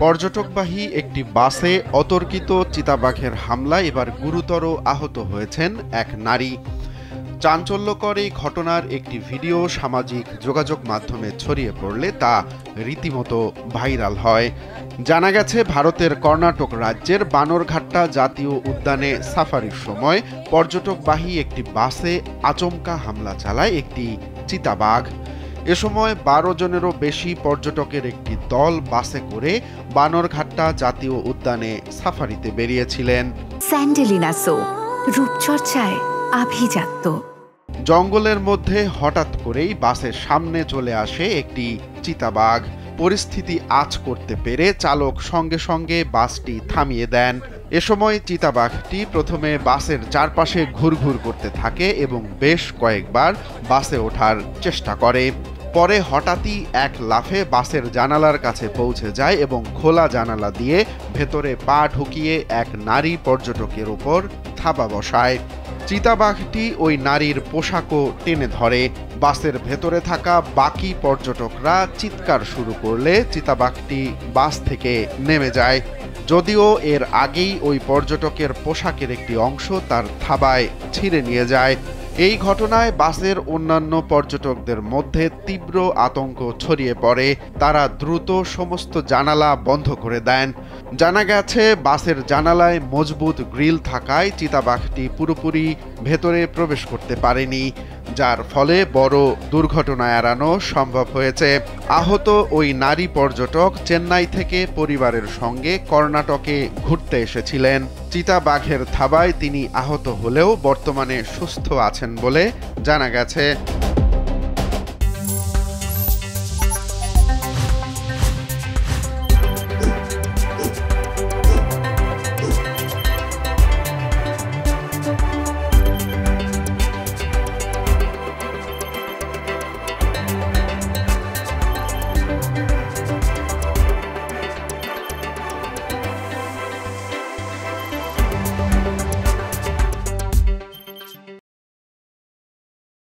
পর্যটকবাহী একটি বাসে অতর্কিত চিতাবাঘের হামলায় এবার গুরুতর আহত হয়েছেন এক নারী। চাঞ্চল্যকর এই ঘটনার একটি ভিডিও সামাজিক যোগাযোগ মাধ্যমে ছড়িয়ে পড়লে তা রীতিমতো ভাইরাল হয়। জানা গেছে, ভারতের কর্ণাটক রাজ্যের বানরঘাট্টা জাতীয় উদ্যানে সাফারির সময় পর্যটকবাহী একটি বাসে আচমকা হামলা চালায় একটি চিতাবাঘ। এ সময় 12 জনেরও বেশি পর্যটকের একটি দল বাসে করে বানরঘাট্টা জাতীয় উদ্যানে সাফারিতে বেরিয়েছিলেন। স্যান্ডেলিনা সো, রূপচর্চায় আভিজাত্য। জঙ্গলের মধ্যে হঠাৎ করেই বাসের সামনে চলে আসে একটি চিতাবাঘ। পরিস্থিতি আঁচ করতে পেরে চালক সঙ্গে সঙ্গে বাসটি থামিয়ে দেন। এ সময় চিতাবাঘটি প্রথমে বাসের চারপাশে ঘুরঘুর করতে থাকে এবং বেশ কয়েকবার বাসে ওঠার চেষ্টা করে। পরে হঠাৎই এক লাফে বাসের জানালার কাছে পৌঁছে যায় এবং খোলা জানালা দিয়ে ভেতরে পা ঢুকিয়ে এক নারী পর্যটকের উপর থাবা বসায়। চিতাবাঘটি ওই নারীর পোশাকও টেনে ধরে। বাসের ভেতরে থাকা বাকি পর্যটকরা চিৎকার শুরু করলে চিতাবাঘটি বাস থেকে নেমে যায়। যদিও এর আগেই ওই পর্যটকের পোশাকের একটি অংশ তার থাবায় ছিঁড়ে নিয়ে যায়। এই ঘটনায় বাসের অন্যান্য পর্যটকদের মধ্যে তীব্র আতঙ্ক ছড়িয়ে পড়ে। তারা দ্রুত সমস্ত জানালা বন্ধ করে দেন। জানা গেছে, বাসের জানালায় মজবুত গ্রিল থাকায় চিতাবাঘটি পুরোপুরি ভেতরে প্রবেশ করতে পারেনি, যার ফলে বড় দুর্ঘটনা এড়ানো সম্ভব হয়েছে। আহত ওই নারী পর্যটক চেন্নাই থেকে পরিবারের সঙ্গে কর্ণাটকে ঘুরতে এসেছিলেন। চিতাবাঘের থাবায় তিনি আহত হলেও বর্তমানে সুস্থ আছেন বলে জানা গেছে।